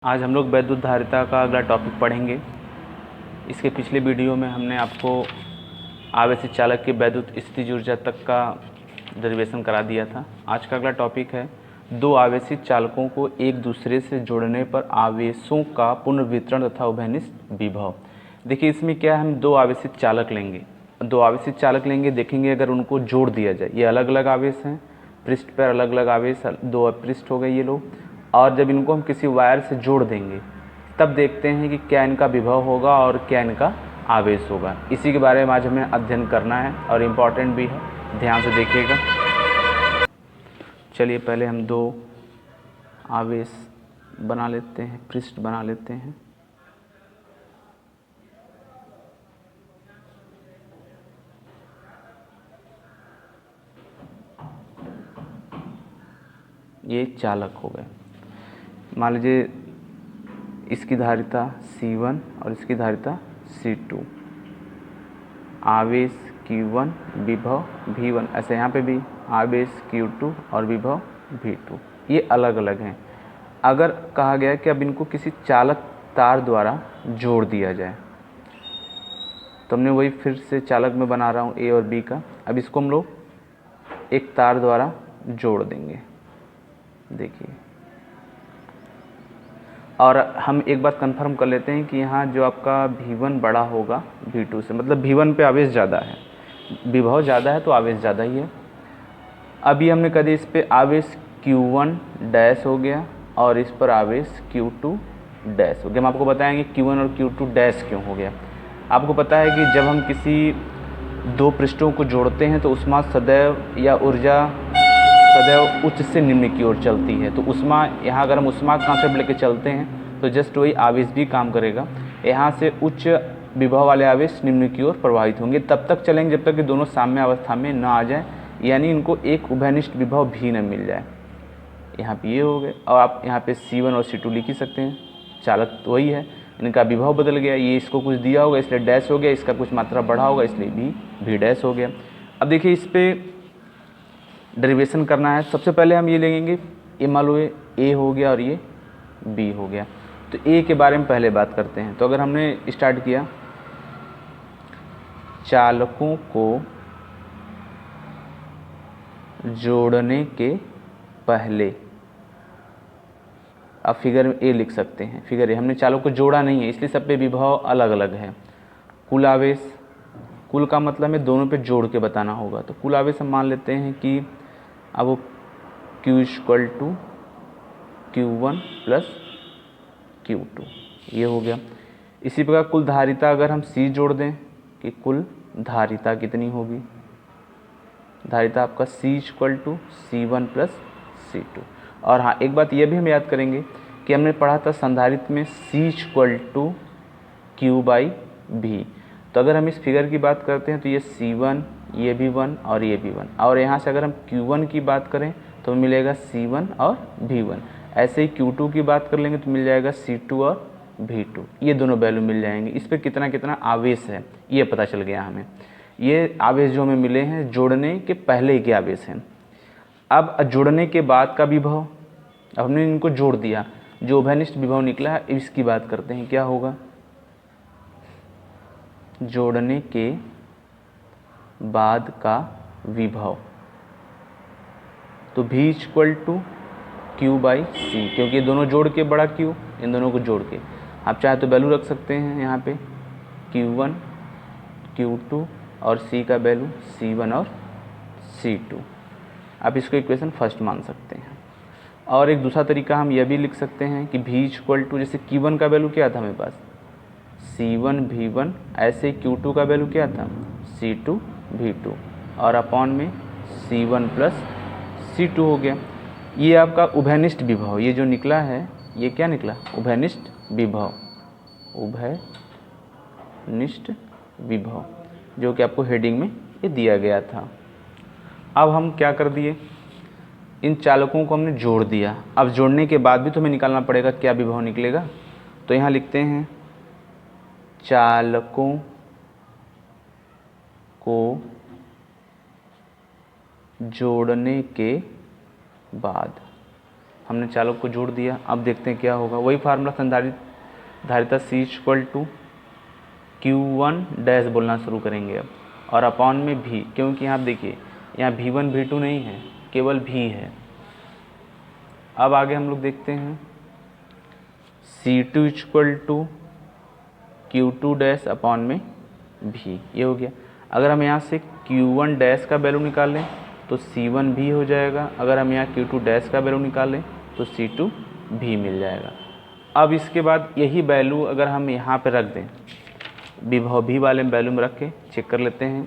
आज हम लोग वैद्युत धारिता का अगला टॉपिक पढ़ेंगे। इसके पिछले वीडियो में हमने आपको आवेशित चालक की वैद्युत स्थितिज ऊर्जा तक का डेरिवेशन करा दिया था। आज का अगला टॉपिक है दो आवेशित चालकों को एक दूसरे से जोड़ने पर आवेशों का पुनर्वितरण तथा उभयनिष्ठ विभव। देखिए इसमें क्या है, हम दो आवेशित चालक लेंगे, देखेंगे अगर उनको जोड़ दिया जाए, ये अलग अलग आवेश हैं, पृष्ठ पर अलग अलग आवेश, दो पृष्ठ हो गए ये लोग, और जब इनको हम किसी वायर से जोड़ देंगे तब देखते हैं कि क्या इनका विभव होगा और क्या इनका आवेश होगा। इसी के बारे में आज हमें अध्ययन करना है और इम्पॉर्टेंट भी है, ध्यान से देखिएगा। चलिए पहले हम दो आवेश बना लेते हैं, पृष्ठ बना लेते हैं। ये चालक हो गए। मान लीजिए इसकी धारिता C1 और इसकी धारिता C2, आवेश Q1 विभव V1, ऐसे यहाँ पे भी आवेश Q2 और विभव V2, ये अलग अलग हैं। अगर कहा गया कि अब इनको किसी चालक तार द्वारा जोड़ दिया जाए, तो हमने वही फिर से चालक में बना रहा हूँ A और B का। अब इसको हम लोग एक तार द्वारा जोड़ देंगे, देखिए। और हम एक बात कंफर्म कर लेते हैं कि यहाँ जो आपका V1 बड़ा होगा V2 से, मतलब V1 पे आवेश ज़्यादा है, विभव ज़्यादा है तो आवेश ज़्यादा ही है। अभी हमने कह दिया इस पे आवेश Q1 डैश हो गया और इस पर आवेश Q2 डैश हो गया। हम आपको बताएंगे Q1 और Q2 डैश क्यों हो गया। आपको पता है कि जब हम किसी दो पृष्ठों को जोड़ते हैं तो ऊष्मा सदैव या ऊर्जा सदैव उच्च से निम्न की ओर चलती है। तो ऊष्मा, यहाँ अगर हम ऊष्मा का कांसेप्ट लेके चलते हैं तो जस्ट वही आवेश भी काम करेगा। यहाँ से उच्च विभव वाले आवेश निम्न की ओर प्रवाहित होंगे, तब तक चलेंगे जब तक कि दोनों साम्य अवस्था में न आ जाए, यानी इनको एक उभयनिष्ठ विभव भी न मिल जाए। यहाँ पे ये हो गए। और आप यहाँ पे C1 और C2 लिख ही सकते हैं, चालक तो वही है, इनका विभव बदल गया। ये इसको कुछ दिया होगा इसलिए डैश हो गया, इसका कुछ मात्रा बढ़ा होगा इसलिए भी डैश हो गया। अब देखिए इस पर डेरिवेशन करना है। सबसे पहले हम ये लेंगे, ये मान लो ये A हो गया और ये B हो गया, तो A के बारे में पहले बात करते हैं। तो अगर हमने स्टार्ट किया, चालकों को जोड़ने के पहले, अब फिगर में A लिख सकते हैं, फिगर A, हमने चालकों को जोड़ा नहीं है इसलिए सब पे विभव अलग अलग है। कुल आवेश, कुल का मतलब है दोनों पे जोड़ के बताना होगा, तो कुल आवेश हम मान लेते हैं कि अब वो Q = Q1 + Q2, ये हो गया। इसी प्रकार कुल धारिता अगर हम C जोड़ दें कि कुल धारिता कितनी होगी, धारिता आपका C = C1 + C2। और हाँ, एक बात ये भी हम याद करेंगे कि हमने पढ़ा था संधारित्र में C = Q/V। तो अगर हम इस फिगर की बात करते हैं तो ये C1, ये भी 1 और ये भी 1, और यहाँ से अगर हम Q1 की बात करें तो मिलेगा C1 और V1। ऐसे ही Q2 की बात कर लेंगे तो मिल जाएगा C2 और V2, ये दोनों वैल्यू मिल जाएंगे। इस पर कितना कितना आवेश है ये पता चल गया हमें। ये आवेश जो हमें मिले हैं जोड़ने के पहले के आवेश हैं। अब जोड़ने के बाद का विभव, अब हमने इनको जोड़ दिया, जो उभयनिष्ठ विभव निकला है इसकी बात करते हैं, क्या होगा। जोड़ने के बाद का विभव, तो V = Q/C, क्योंकि ये दोनों जोड़ के बड़ा Q, इन दोनों को जोड़ के आप चाहे तो वैल्यू रख सकते हैं यहाँ पे Q1, Q2 और C का वैल्यू C1 और C2। आप इसको इक्वेशन फर्स्ट मान सकते हैं। और एक दूसरा तरीका हम यह भी लिख सकते हैं कि V = जैसे Q1 का वैल्यू क्या था हमें पास C1 V1, ऐसे Q2 का वैल्यू क्या था C2 V2, और अपॉन में C1 + C2 हो गया। ये आपका उभयनिष्ठ विभव, ये जो निकला है ये क्या निकला, उभयनिष्ठ विभव, उभयनिष्ठ विभव, जो कि आपको हेडिंग में ये दिया गया था। अब हम क्या कर दिए, इन चालकों को हमने जोड़ दिया। अब जोड़ने के बाद भी तो हमें निकालना पड़ेगा क्या विभव निकलेगा। तो यहाँ लिखते हैं चालकों को जोड़ने के बाद हमने चालक को जोड़ दिया। अब देखते हैं क्या होगा, वही फार्मूला संधारिता C equal to Q1 dash बोलना शुरू करेंगे अब, और अपॉन में V, क्योंकि यहाँ देखिए यहाँ V1 V2 नहीं है, केवल V है। अब आगे हम लोग देखते हैं C2 equal to Q2 dash upon में V, ये हो गया। अगर हम यहाँ से Q1 डैश का वैल्यू निकाल लें तो C1 भी हो जाएगा, अगर हम यहाँ Q2 डैश का वैल्यू निकाल लें तो C2 भी मिल जाएगा। अब इसके बाद यही वैल्यू अगर हम यहाँ पे रख दें, विभव भी वाले वैल्यू में रख के चेक कर लेते हैं।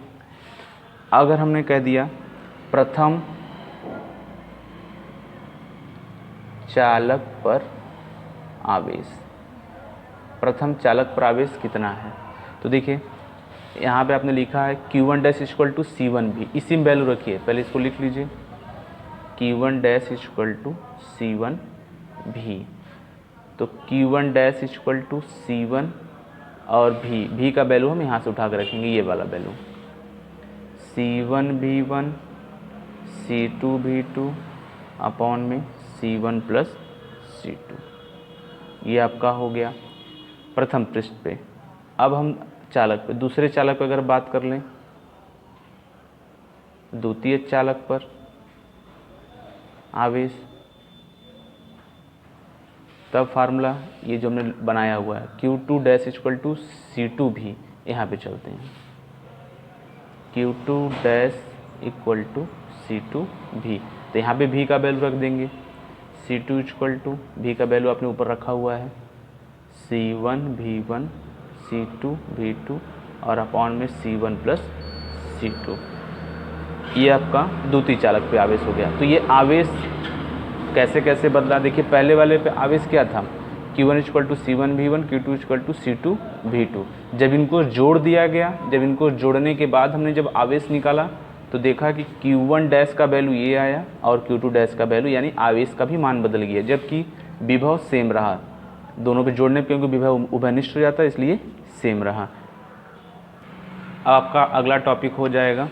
अगर हमने कह दिया प्रथम चालक पर आवेश, प्रथम चालक पर आवेश कितना है, तो देखिए यहाँ पे आपने लिखा है Q1 dash equal to C1 भी, इसी में वैल्यू रखिए, पहले इसको लिख लीजिए Q1 dash equal to C1 भी। तो Q1 dash equal to C1 और भी का वैल्यू हम यहाँ से उठा कर रखेंगे, ये वाला value C1 V1 C2 V2 upon में C1 प्लस C2, ये आपका हो गया प्रथम पृष्ठ पे। अब हम चालक पे, दूसरे चालक पर अगर बात कर लें, द्वितीय चालक पर आवेश, तब फार्मूला ये जो हमने बनाया हुआ है Q2 dash equal to C2 भी, यहाँ पे चलते हैं Q2 dash equal to C2 भी, तो यहाँ पे भी का वैल्यू रख देंगे, C2 इक्वल टू भी का वैल्यू आपने ऊपर रखा हुआ है C1 V1 C2 V2 और अपॉन में C1 प्लस C2, ये आपका द्वितीय चालक पे आवेश हो गया। तो ये आवेश कैसे कैसे बदला, देखिए पहले वाले पे आवेश क्या था Q1 equal to C1 V1 Q2 equal to C2 V2, जब इनको जोड़ दिया गया, जब इनको जोड़ने के बाद हमने जब आवेश निकाला तो देखा कि Q1 डैश का वैल्यू ये आया और Q2 डैश का वैल्यू, यानी आवेश का भी मान बदल गया, जबकि विभव सेम रहा। दोनों पे जोड़ने पे क्योंकि विभव उभयनिष्ठ हो जाता है इसलिए सेम रहा। आपका अगला टॉपिक हो जाएगा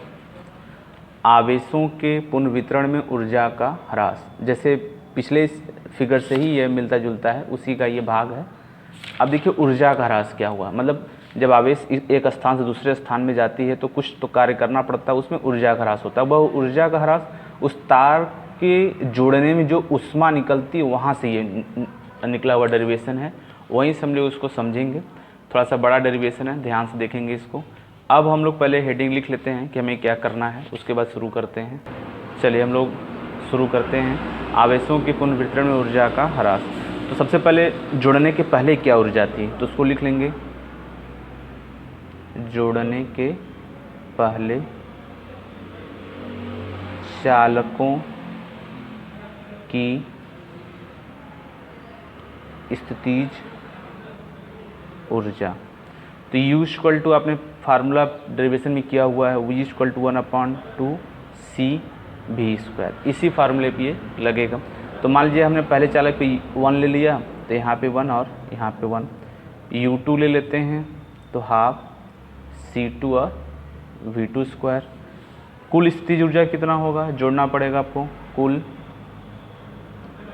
आवेशों के पुनर्वितरण में ऊर्जा का ह्रास। जैसे पिछले फिगर से ही यह मिलता जुलता है, उसी का ये भाग है। अब देखिए ऊर्जा का ह्रास क्या हुआ, मतलब जब आवेश एक स्थान से दूसरे स्थान में जाती है तो कुछ तो कार्य करना पड़ता है, उसमें ऊर्जा का ह्रास होता है। वह ऊर्जा का ह्रास उस तार के जोड़ने में जो ऊष्मा निकलती है वहाँ से ये निकला हुआ डेरिवेशन है, वहीं से हम लोग उसको समझेंगे। थोड़ा सा बड़ा डेरिवेशन है, ध्यान से देखेंगे इसको। अब हम लोग पहले हेडिंग लिख लेते हैं कि हमें क्या करना है, उसके बाद शुरू करते हैं। चलिए हम लोग शुरू करते हैं आवेशों के पुनर्वितरण में ऊर्जा का ह्रास। तो सबसे पहले जोड़ने के पहले क्या ऊर्जा थी, तो उसको लिख लेंगे जोड़ने के पहले चालकों की स्थितिज ऊर्जा। तो U इक्वल टू आपने फार्मूला डेरिवेशन में किया हुआ है V इक्वल टू 1/2 CV², इसी फार्मूले पे ये लगेगा। तो मान लीजिए हमने पहले चालक पे 1 ले लिया, तो यहाँ पे 1 और यहाँ पे 1। U2 ले लेते हैं तो हाफ C2 और V2²। कुल स्थितिज ऊर्जा कितना होगा, जोड़ना पड़ेगा आपको, कुल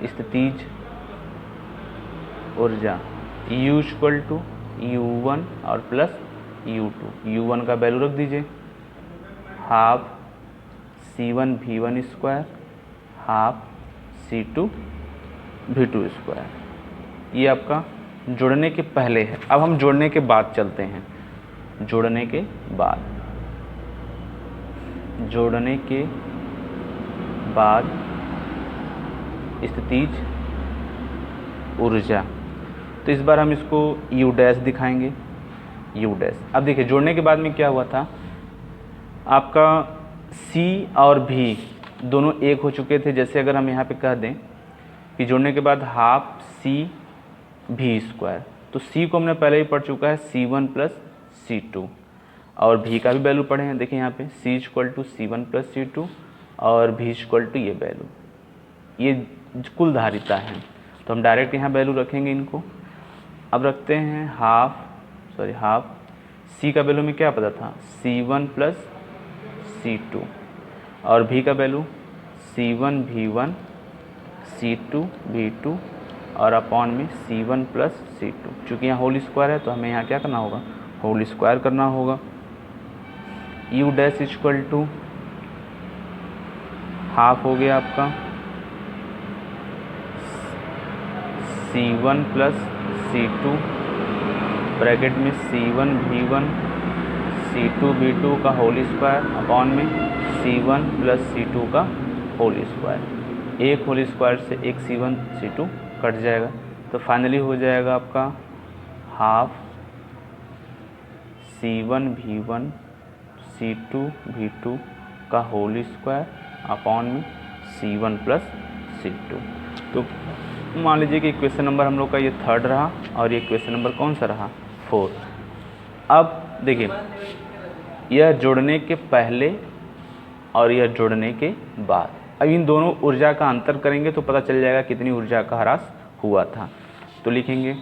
स्थितिज ऊर्जा U इक्वल टू U1 और प्लस U2। U1 का वैल्यू रख दीजिए half C1 V1², half C2 V2²। ये आपका जोड़ने के पहले है। अब हम जोड़ने के बाद चलते हैं। जोड़ने के बाद स्थितिज ऊर्जा, तो इस बार हम इसको U डैश दिखाएंगे, U डैश। अब देखिए जोड़ने के बाद में क्या हुआ था, आपका C और V दोनों एक हो चुके थे। जैसे अगर हम यहाँ पे कह दें कि जोड़ने के बाद हाफ CV², तो C को हमने पहले ही पढ़ चुका है C1 प्लस C2, और V का भी वैल्यू पढ़े हैं। देखिए यहाँ पे C equal to C1 plus C2 और V इक्वल टू ये वैल्यू, ये कुल धारिता है, तो हम डायरेक्ट यहाँ वैल्यू रखेंगे इनको। अब रखते हैं हाफ C का वैल्यू में क्या पता था C1 प्लस C2, और V का value C1 V1 C2 V2 और अपॉन में C1 प्लस C2। चूँकि यहाँ होल स्क्वायर है तो हमें यहाँ क्या करना होगा, होल स्क्वायर करना होगा। U dash equal to half हो गया आपका C1 प्लस C2 ब्रैकेट में C1 V1 C2 V2 का होल स्क्वायर अपॉन में C1 प्लस C2 का होल स्क्वायर। एक होल स्क्वायर से एक C1 C2 कट जाएगा तो फाइनली हो जाएगा आपका half C1 V1 C2 V2 का होल स्क्वायर अपॉन में C1 प्लस C2। तो मान लीजिए कि क्वेश्चन नंबर हम लोग का ये 3rd रहा और ये क्वेश्चन नंबर कौन सा रहा, 4th। अब देखिए, यह जुड़ने के पहले और यह जुड़ने के बाद, अब इन दोनों ऊर्जा का अंतर करेंगे तो पता चल जाएगा कितनी ऊर्जा का ह्रास हुआ था। तो लिखेंगे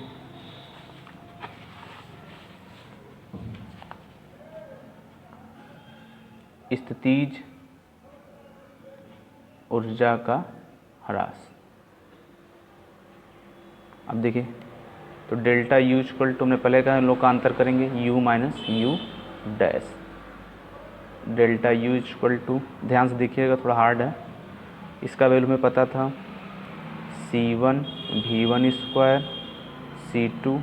स्थितिज ऊर्जा का ह्रास। अब देखिए, तो डेल्टा U इक्वल टू हमने पहले कहा, लोग का अंतर करेंगे U minus U dash. Delta U equal to, ध्यान से देखिएगा थोड़ा हार्ड है, इसका वैल्यू में पता था C1 V1 square C2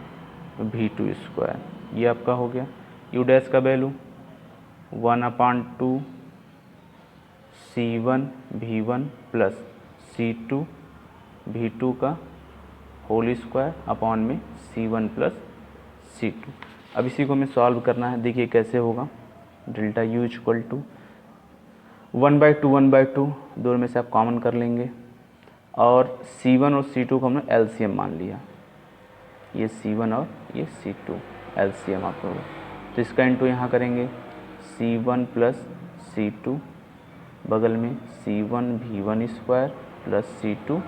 V2 square, ये आपका हो गया। U डैश का value 1/2 C1 V1 plus C2 V2 का होल स्क्वायर अपॉन में C1 प्लस C2। अब इसी को हमें सॉल्व करना है। देखिए कैसे होगा, डेल्टा U इक्वल टू 1/2 1/2 दोनों में से आप कॉमन कर लेंगे और C1 और C2 को हमने LCM मान लिया, ये C1 और ये C2 LCM आप लोग, तो इसका इंटू यहाँ करेंगे C1 प्लस C2 बगल में C1 V1 square plus C2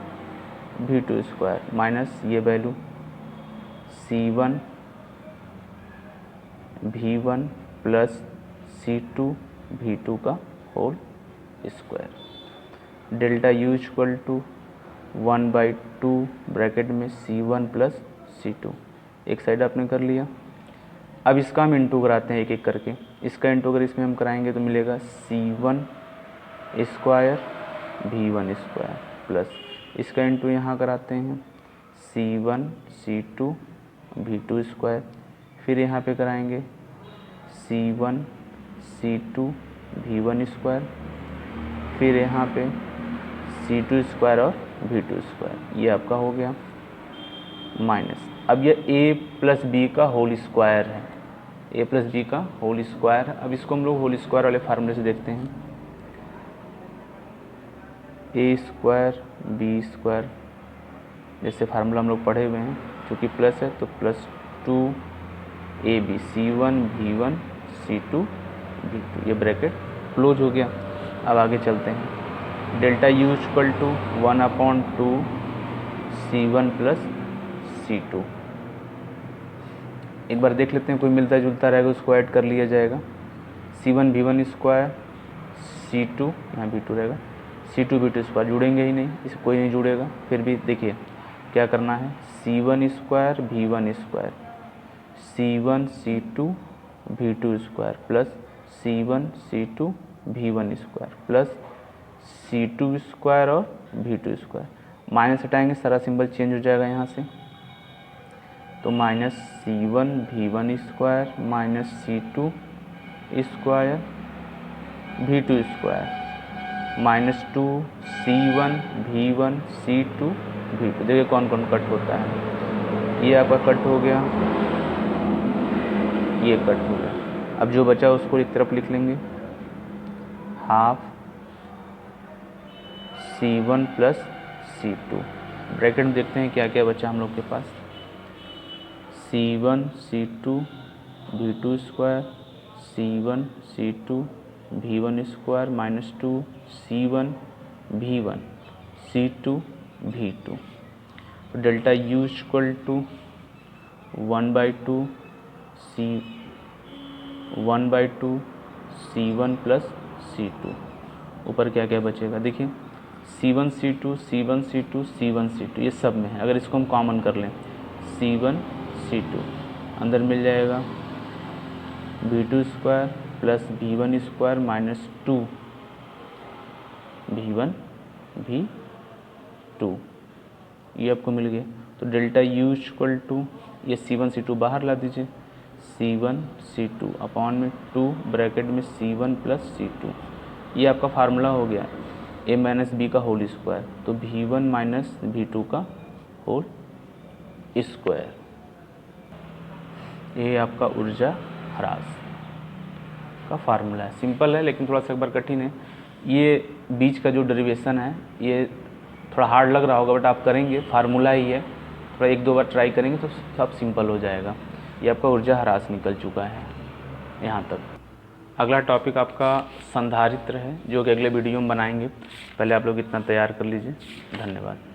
V2 square minus ये value C1 V1 plus C2 V2 का whole square. Delta U equal to 1/2 bracket में C1 प्लस C2, एक साइड आपने कर लिया। अब इसका हम इंटू कराते हैं एक एक करके। इसका इंटू अगर इसमें हम कराएंगे तो मिलेगा C1 square V1 square plus इसका इंटू यहाँ कराते हैं C1 C2 V2 स्क्वायर, फिर यहाँ पे कराएंगे C1 C2 V1 स्क्वायर, फिर यहाँ पे C2 स्क्वायर और V2 स्क्वायर, ये आपका हो गया माइनस। अब ये A प्लस B का होल स्क्वायर है, A प्लस B का होल स्क्वायर है। अब इसको हम लोग होल स्क्वायर वाले फार्मूले से देखते हैं, A स्क्वायर B स्क्वायर, जैसे फार्मूला हम लोग पढ़े हुए हैं, क्योंकि प्लस है तो plus 2AB C1 V1 C2 V2, ये ब्रैकेट क्लोज हो गया। अब आगे चलते हैं, delta U equal to 1/2 C1 plus C2। एक बार देख लेते हैं, कोई मिलता जुलता रहेगा उसको ऐड कर लिया जाएगा। C1 V1 स्क्वायर C2, यहाँ V2 रहेगा, C2 V2 स्क्वायर जुड़ेंगे ही नहीं, इसे कोई नहीं जुड़ेगा। फिर भी देखिए क्या करना है, C1 square V1 square C1 C2 V2 square plus C1 C2 V1 square plus C2 square और V2 स्क्वायर, माइनस हटाएंगे सारा सिंबल चेंज हो जाएगा यहाँ से, तो minus C1 V1 square minus C2 square V2 square minus 2 C1 V1 C2 V2। देखिए कौन कौन कट होता है, ये आपका कट हो गया, ये कट हो गया। अब जो बचा उसको एक तरफ लिख लेंगे, half C1 plus C2 bracket में देखते हैं क्या क्या बचा हम लोग के पास, C1 C2 V2 square C1 C2 V1 square minus 2 C1 V1 C2 V2। तो delta U equal to 1/2 C1 plus C2, ऊपर क्या क्या बचेगा देखिए, C1 C2 C1 C2 C1 C2 ये सब में है। अगर इसको हम कॉमन कर लें C1 C2 अंदर मिल जाएगा V2 square plus V1 square minus 2 V1 V2 ये आपको मिल गया। तो डेल्टा U इक्वल टू ये C1 C2 बाहर ला दीजिए C1 C2 अपॉन में 2 ब्रैकेट में C1 प्लस C2 ये आपका फार्मूला हो गया a माइनस बी का होल स्क्वायर। तो V1 माइनस V2 का होल स्क्वायर ये आपका ऊर्जा ह्रास का फार्मूला है। सिंपल है लेकिन थोड़ा सा एक बार कठिन है। ये बीच का जो डेरिवेशन है ये थोड़ा हार्ड लग रहा होगा बट आप करेंगे, फार्मूला ही है, थोड़ा एक दो बार ट्राई करेंगे तो सब सिंपल हो जाएगा। ये आपका ऊर्जा ह्रास निकल चुका है यहाँ तक। अगला टॉपिक आपका संधारित्र है जो कि अगले वीडियो में बनाएंगे। पहले आप लोग इतना तैयार कर लीजिए। धन्यवाद।